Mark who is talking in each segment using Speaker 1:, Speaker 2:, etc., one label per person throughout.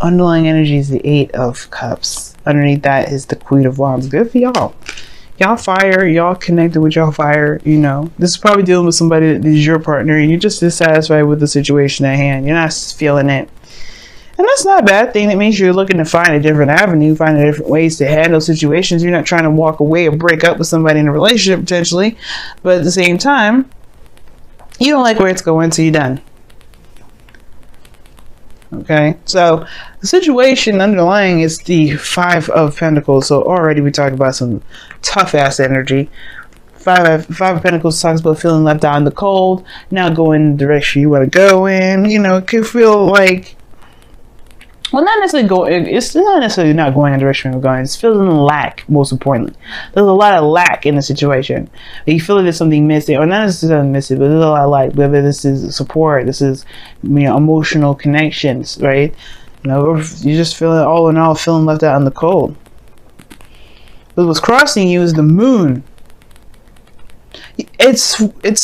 Speaker 1: underlying energy is the Eight of Cups. Underneath that is the Queen of Wands. Good for y'all. Y'all fire. Y'all connected with y'all fire. You know, this is probably dealing with somebody that is your partner and you're just dissatisfied with the situation at hand. You're not feeling it. And that's not a bad thing. That means you're looking to find a different avenue, find different ways to handle situations. You're not trying to walk away or break up with somebody in a relationship potentially. But at the same time, you don't like where it's going, so you're done. Okay, so the situation underlying is the Five of Pentacles. So already we talked about some tough ass energy. Five of Pentacles talks about feeling left out in the cold, not going in the direction you want to go in. You know, it could feel like, well, not necessarily going. It's not necessarily not going in the direction we're going. It's feeling lack, most importantly. There's a lot of lack in the situation. You feel like there's something missing, or not necessarily missing, but there's a lot of lack. Whether this is support, this is, you know, emotional connections, right? You know, or you're just feeling, all in all, feeling left out in the cold. But what's crossing you is the moon. It's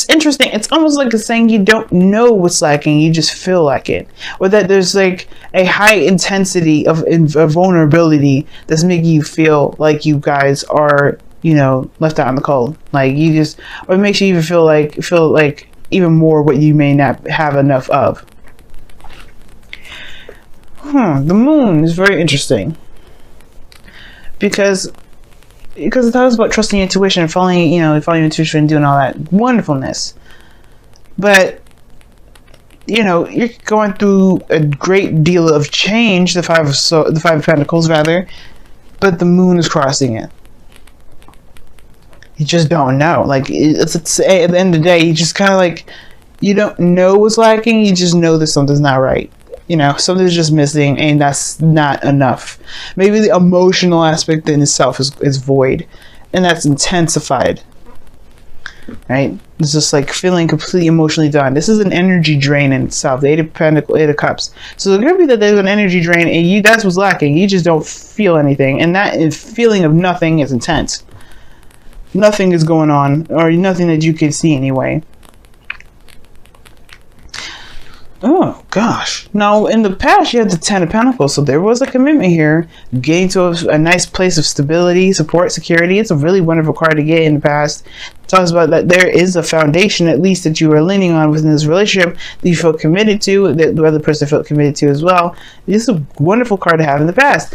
Speaker 1: interesting. It's almost like it's saying you don't know what's lacking, you just feel like it, or that there's like a high intensity of vulnerability that's making you feel like you guys are, you know, left out in the cold. Like you just, or it makes you even feel like even more what you may not have enough of. The moon is very interesting because it talks about trusting your intuition and following your intuition and doing all that wonderfulness. But, you know, you're going through a great deal of change, the Five of Pentacles rather, but the moon is crossing it. You just don't know. Like, it's at the end of the day, you just kind of like, you don't know what's lacking, you just know that something's not right. You know, something's just missing, and that's not enough. Maybe the emotional aspect in itself is void, and that's intensified. Right? It's just like feeling completely emotionally done. This is an energy drain in itself. The Eight of Pentacles, Eight of Cups. So it could be that there's an energy drain, and that's what's lacking. You just don't feel anything, and that feeling of nothing is intense. Nothing is going on, or nothing that you can see anyway. Oh gosh. Now in the past you had the Ten of Pentacles, so there was a commitment here, getting to a nice place of stability, support, security. It's a really wonderful card to get in the past. It talks about that there is a foundation at least that you are leaning on within this relationship that you felt committed to, that the other person felt committed to as well. This is a wonderful card to have in the past.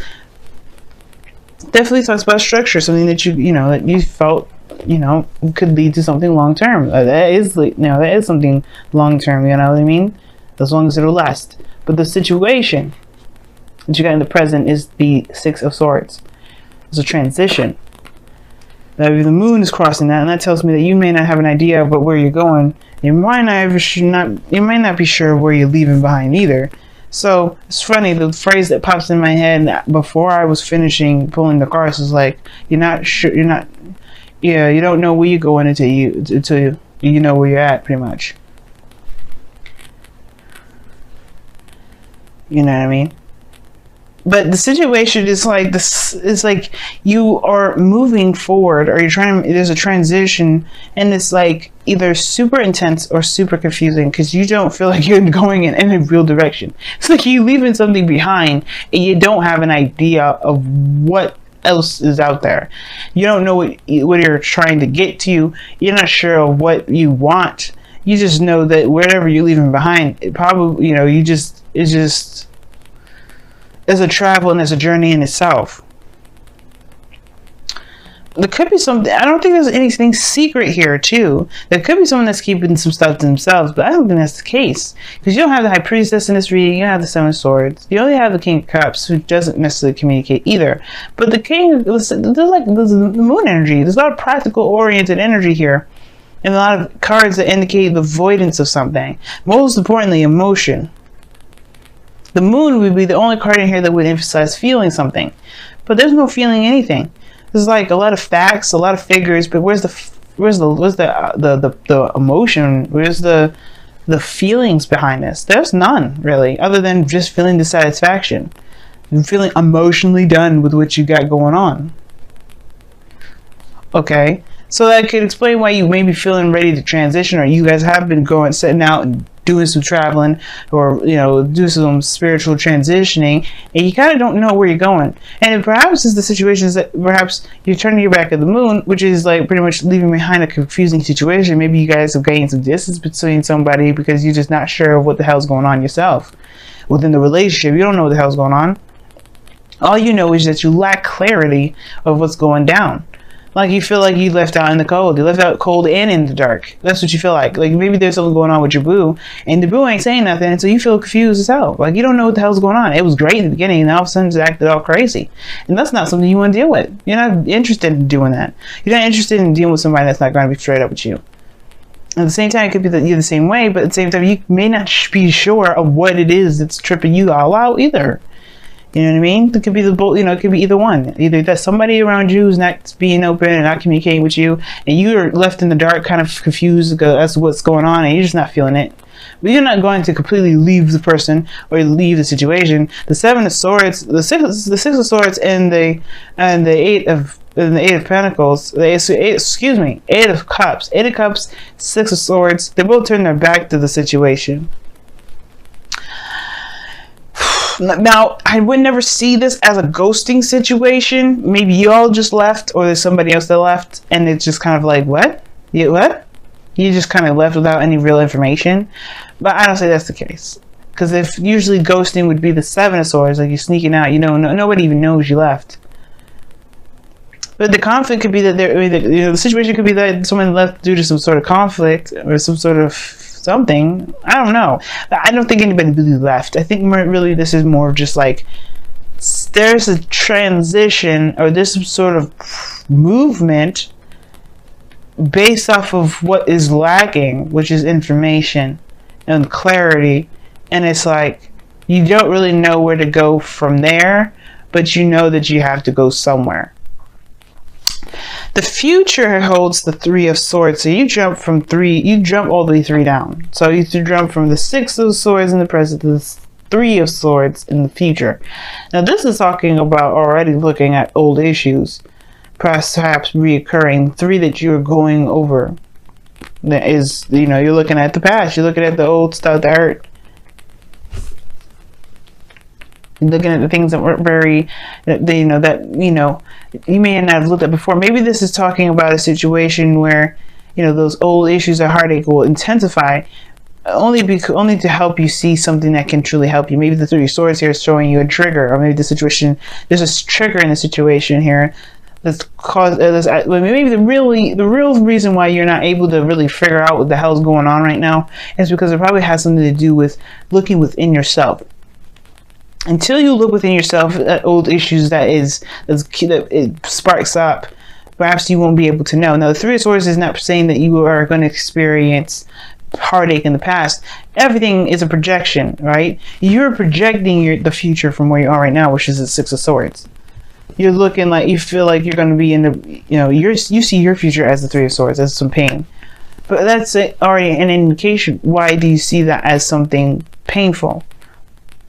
Speaker 1: Definitely talks about structure, something that that you felt could lead to something long term. That is something long term. You know what I mean? As long as it'll last. But the situation that you got in the present is the Six of Swords. It's a transition. Now, the moon is crossing that, and that tells me that you may not have an idea about where you're going. You might not be sure where you're leaving behind either. So it's funny, the phrase that pops in my head before I was finishing pulling the cards was like, you don't know where you're going until you know where you're at, pretty much. You know what I mean? But the situation is like this. It's like you are moving forward, or there's a transition, and it's like either super intense or super confusing because you don't feel like you're going in any real direction. It's like you're leaving something behind, and you don't have an idea of what else is out there. You don't know what you're trying to get to. You're not sure of what you want. You just know that wherever you're leaving behind, it probably, it's a travel and it's a journey in itself. There could be something, I don't think there's anything secret here too. There could be someone that's keeping some stuff to themselves, but I don't think that's the case. Because you don't have the High Priestess in this reading, you don't have the Seven of Swords. You only have the King of Cups, who doesn't necessarily communicate either. But the King, there's the moon energy. There's a lot of practical oriented energy here. And a lot of cards that indicate the avoidance of something. Most importantly, emotion. The moon would be the only card in here that would emphasize feeling something. But there's no feeling anything. There's like a lot of facts, a lot of figures, but where's the emotion? Where's the feelings behind this? There's none, really, other than just feeling dissatisfaction. And feeling emotionally done with what you got going on. Okay? So that could explain why you may be feeling ready to transition, or you guys have been setting out and doing some traveling, or do some spiritual transitioning, and you kind of don't know where you're going. And perhaps it's the situations that perhaps you're turning your back at the moon, which is like pretty much leaving behind a confusing situation. Maybe you guys have gained some distance between somebody because you're just not sure of what the hell's going on yourself within the relationship. You don't know what the hell's going on. All you know is that you lack clarity of what's going down. Like, you feel like you left out in the cold. You left out cold and in the dark. That's what you feel like. Like, maybe there's something going on with your boo, and the boo ain't saying nothing, so you feel confused as hell. Like, you don't know what the hell's going on. It was great in the beginning, and all of a sudden it's acted all crazy. And that's not something you want to deal with. You're not interested in doing that. You're not interested in dealing with somebody that's not going to be straight up with you. At the same time, it could be that you're the same way, but at the same time, you may not be sure of what it is that's tripping you all out either. You know what I mean? It could be it could be either one. Either that somebody around you is not being open and not communicating with you, and you're left in the dark, kind of confused as to what's going on, and you're just not feeling it. But you're not going to completely leave the person or leave the situation. The Seven of Swords, the Six of Swords, and the Eight of Pentacles, Eight of Cups, Six of Swords. They both turn their back to the situation. Now, I would never see this as a ghosting situation. Maybe you all just left, or there's somebody else that left, and it's just kind of like, what? What? You just kind of left without any real information. But I don't say that's the case. Because if usually ghosting would be the Seven of Swords, like you're sneaking out, nobody even knows you left. But the conflict could be that the situation could be that someone left due to some sort of conflict or some sort of something. I don't know. I don't think anybody really left. I think really this is more of just like there's a transition, or there's some sort of movement based off of what is lacking, which is information and clarity. And it's like you don't really know where to go from there, but you know that you have to go somewhere. The future holds the Three of Swords, so you jump all the way 3 down. So you jump from the Six of Swords in the present to the Three of Swords in the future. Now this is talking about already looking at old issues, perhaps reoccurring, 3 that you're going over. That is, you're looking at the past, you're looking at the old stuff that hurt. Looking at the things that weren't very, you may not have looked at before. Maybe this is talking about a situation where, those old issues of heartache will intensify, only to help you see something that can truly help you. Maybe the Three of Swords here is showing you a trigger, or maybe there's a trigger in the situation here that's caused. Maybe the real reason why you're not able to really figure out what the hell is going on right now is because it probably has something to do with looking within yourself. Until you look within yourself at old issues that it sparks up, perhaps you won't be able to know. Now, the Three of Swords is not saying that you are going to experience heartache in the past. Everything is a projection, right? You're projecting the future from where you are right now, which is the Six of Swords. You're looking like you feel like you're going to be in the, you see your future as the Three of Swords, as some pain. But that's already an indication. Why do you see that as something painful?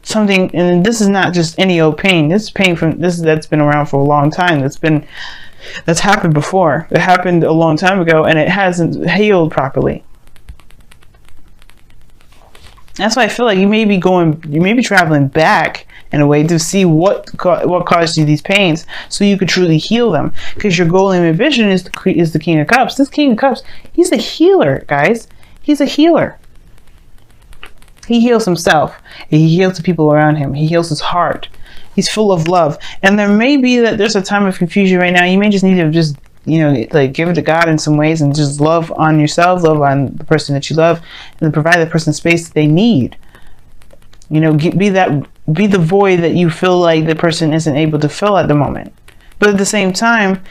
Speaker 1: Something, and this is not just any old pain. This is pain that's been around for a long time. That's happened before. It happened a long time ago, and it hasn't healed properly. That's why I feel like you may be traveling back in a way to see what caused you these pains, so you could truly heal them. Because your goal and ambition is the King of Cups. This King of Cups, he's a healer, guys. He's a healer. He heals himself. He heals the people around him. He heals his heart. He's full of love. And there may be that there's a time of confusion right now. You may just need to just, give it to God in some ways and just love on yourself, love on the person that you love, and provide that person space that they need. Be the void that you feel like the person isn't able to fill at the moment. But at the same time,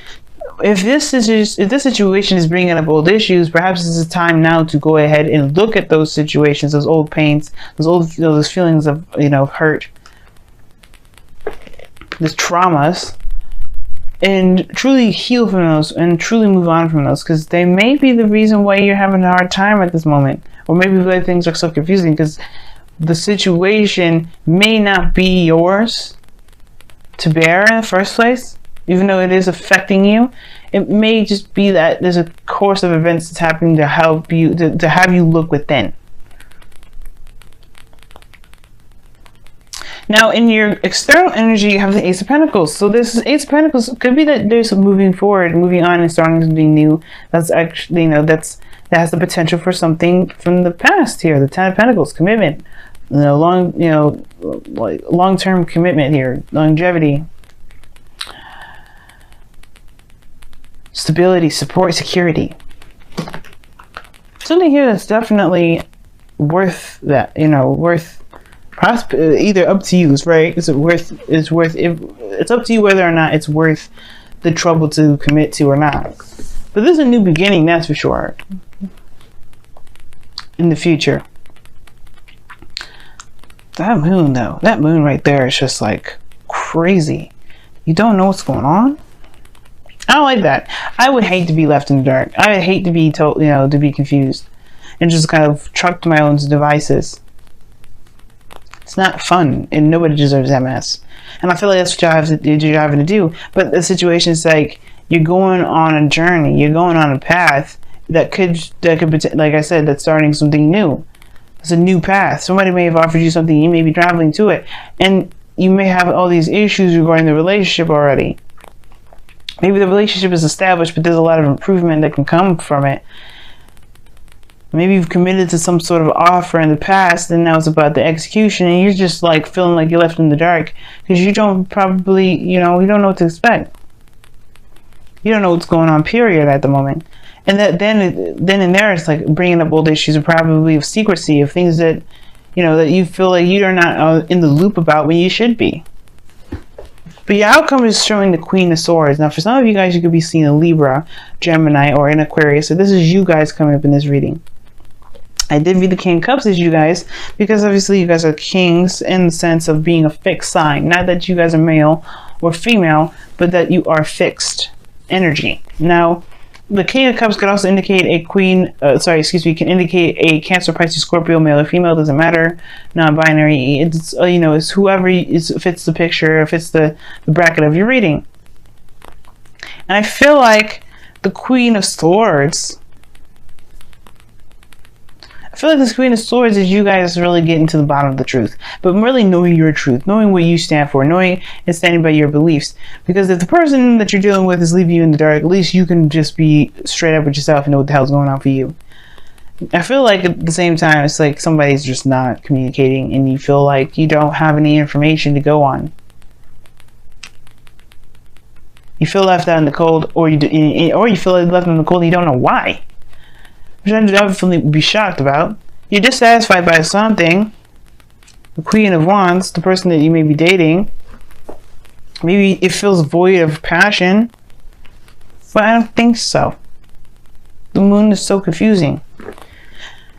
Speaker 1: if this situation is bringing up old issues, perhaps it's a time now to go ahead and look at those situations, those old pains, those feelings of hurt, those traumas, and truly heal from those and truly move on from those, because they may be the reason why you're having a hard time at this moment, or maybe why things are so confusing, because the situation may not be yours to bear in the first place. Even though it is affecting you, it may just be that there's a course of events that's happening to help you, to have you look within. Now, in your external energy, you have the Ace of Pentacles. So this Ace of Pentacles could be that there's some moving forward, moving on, and starting something new. That's actually, that has the potential for something from the past here. The Ten of Pentacles, commitment, like long-term commitment here, longevity, stability, support, security. Something here that's definitely worth that, worth. Either up to you, right? It's up to you whether or not it's worth the trouble to commit to or not. But this is a new beginning, that's for sure. In the future. That moon though, that moon right there is just like crazy. You don't know what's going on. I don't like that. I would hate to be left in the dark. I would hate to be told, to be confused and just kind of trucked to my own devices. It's not fun, and nobody deserves that mess. And I feel like that's what you're having to do. But the situation is like you're going on a journey, you're going on a path that could, like I said, that's starting something new. It's a new path. Somebody may have offered you something, you may be traveling to it, and you may have all these issues regarding the relationship already. Maybe the relationship is established, but there's a lot of improvement that can come from it. Maybe you've committed to some sort of offer in the past, and now it's about the execution, and you're just like feeling like you're left in the dark because you don't probably, you don't know what to expect. You don't know what's going on, period, at the moment. And that then and there, it's like bringing up old issues of probably of secrecy, of things that, that you feel like you are not in the loop about when you should be. But your outcome is showing the Queen of Swords. Now, for some of you guys, you could be seeing a Libra, Gemini, or an Aquarius. So this is you guys coming up in this reading. I did read the King of Cups as you guys, because obviously you guys are kings in the sense of being a fixed sign. Not that you guys are male or female, but that you are fixed energy. Now, the King of Cups could also indicate a Queen, can indicate a Cancer, Pisces, Scorpio, male or female, doesn't matter, non-binary. It's, it's whoever fits the picture, fits the bracket of your reading. And I feel like the Queen of Swords, I feel like this Queen of Swords is you guys really getting to the bottom of the truth, but really knowing your truth, knowing what you stand for, knowing and standing by your beliefs. Because if the person that you're dealing with is leaving you in the dark, at least you can just be straight up with yourself and know what the hell's going on for you. I feel like at the same time, it's like somebody's just not communicating, and you feel like you don't have any information to go on. You feel left out in the cold, or you feel like left in the cold and you don't know why. Which I'd definitely be shocked about. You're dissatisfied by something. The Queen of Wands, the person that you may be dating. Maybe it feels void of passion. But I don't think so. The moon is so confusing.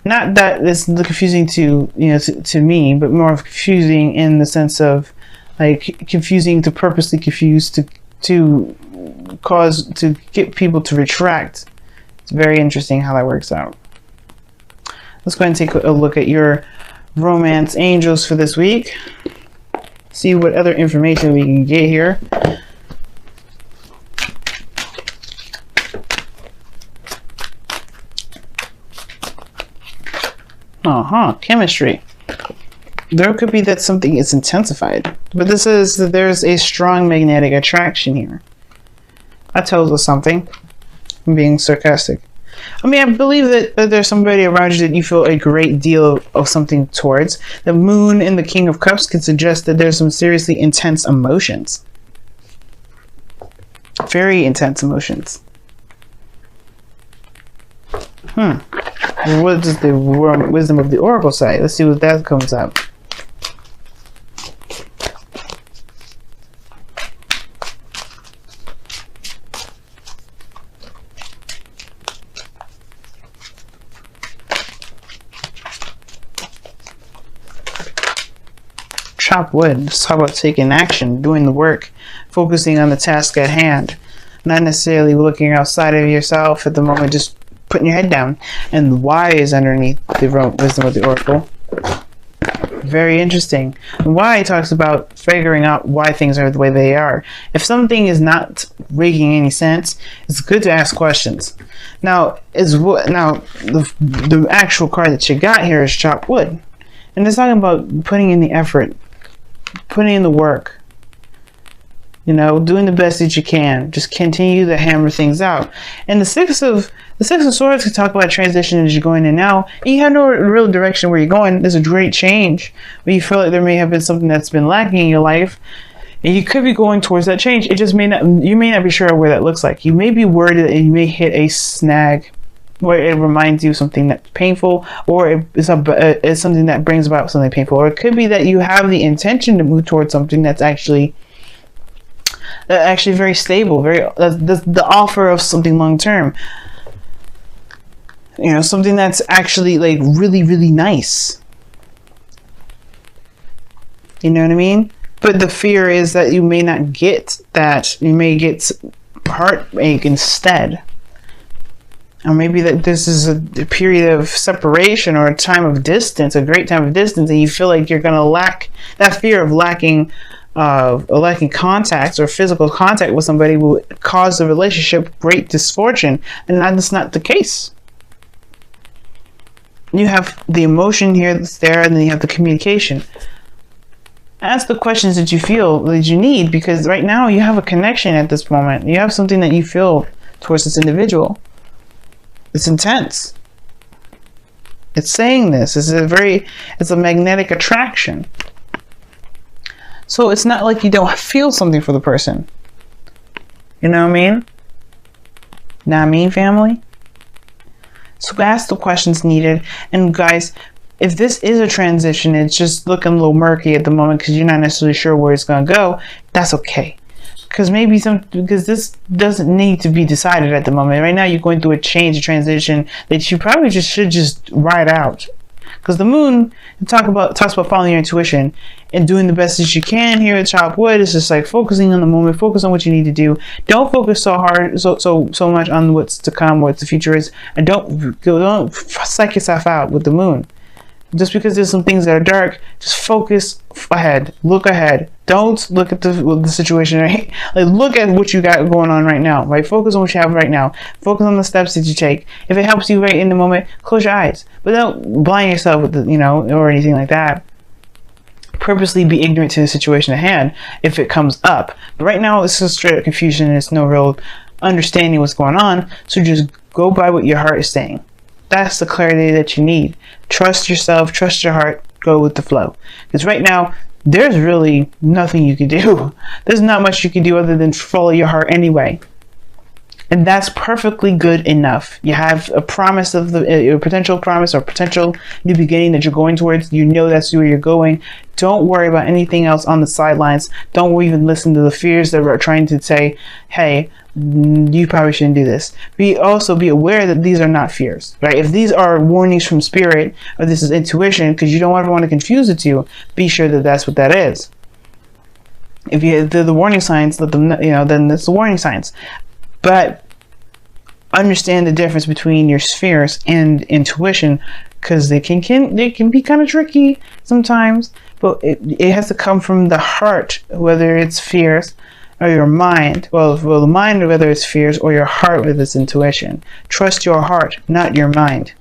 Speaker 1: Not that it's confusing to me, but more of confusing in the sense of like confusing to purposely confuse to get people to retract. It's very interesting how that works out. Let's go ahead and take a look at your romance angels for this week. See what other information we can get here. Chemistry. There could be that something is intensified, but this is that there's a strong magnetic attraction here. That tells us something. I'm being sarcastic. I mean, I believe that there's somebody around you that you feel a great deal of something towards. The moon and the King of Cups can suggest that there's some seriously intense emotions. Very intense emotions. What does the wisdom of the Oracle say? Let's see what that comes up. Chop wood. Let's talk about taking action, doing the work, focusing on the task at hand, not necessarily looking outside of yourself at the moment, just putting your head down. And the why is underneath the wisdom of the Oracle. Very interesting. And why talks about figuring out why things are the way they are. If something is not making any sense, it's good to ask questions. Now, the actual card that you got here is chop wood, and it's talking about putting in the effort. putting in the work. You know, doing the best that you can. Just continue to hammer things out. And the Six of Swords can talk about transition as you're going in now. You have no real direction where you're going. There's a great change, but you feel like there may have been something that's been lacking in your life, and you could be going towards that change. It just may not. You may not be sure where that looks like. You may be worried that you may hit a snag where it reminds you of something that's painful, or it's something that brings about something painful, or it could be that you have the intention to move towards something that's actually very stable, the offer of something long term. You know, something that's actually like really, really nice. You know what I mean? But the fear is that you may not get that. You may get heartache instead. Or maybe that this is a period of separation or a time of distance, a great time of distance, and you feel like you're going to lack that fear of lacking contacts or physical contact with somebody will cause the relationship great misfortune, and that's not the case. You have the emotion here that's there, and then you have the communication. Ask the questions that you feel that you need, because right now you have a connection at this moment. You have something that you feel towards this individual. It's intense. It's saying this. It's a magnetic attraction. So it's not like you don't feel something for the person. You know what I mean? Know what I mean, family? So ask the questions needed. And guys, if this is a transition, it's just looking a little murky at the moment because you're not necessarily sure where it's going to go, that's okay. Because this doesn't need to be decided at the moment. Right now you're going through a transition that you probably should just ride out. Because the moon talks about following your intuition and doing the best that you can here at Chop Wood. It's just like focusing on the moment, focus on what you need to do. Don't focus so hard, so much on what's to come, what the future is, and don't psych yourself out with the moon. Just because there's some things that are dark, just focus ahead, look ahead. Don't look at the situation, right? Like, look at what you got going on right now, right? Focus on what you have right now. Focus on the steps that you take. If it helps you right in the moment, close your eyes. But don't blind yourself with or anything like that. Purposely be ignorant to the situation at hand if it comes up. But right now, it's just straight up confusion and it's no real understanding what's going on. So just go by what your heart is saying. That's the clarity that you need. Trust yourself, trust your heart, go with the flow. Because right now, there's really nothing you can do. There's not much you can do other than follow your heart anyway. And that's perfectly good enough. You have a promise of a potential promise or potential new beginning that you're going towards. You know that's where you're going. Don't worry about anything else on the sidelines. Don't even listen to the fears that are trying to say, hey, you probably shouldn't do this. Be aware that these are not fears, right? If these are warnings from spirit or this is intuition, because you don't ever want to confuse the two, be sure that that's what that is. If they're the warning signs, let them know, then it's the warning signs. But understand the difference between your spheres and intuition, because they can be kind of tricky sometimes. But it has to come from the heart, whether it's fears or your mind. Well, the mind, whether it's fears, or your heart, whether it's intuition. Trust your heart, not your mind.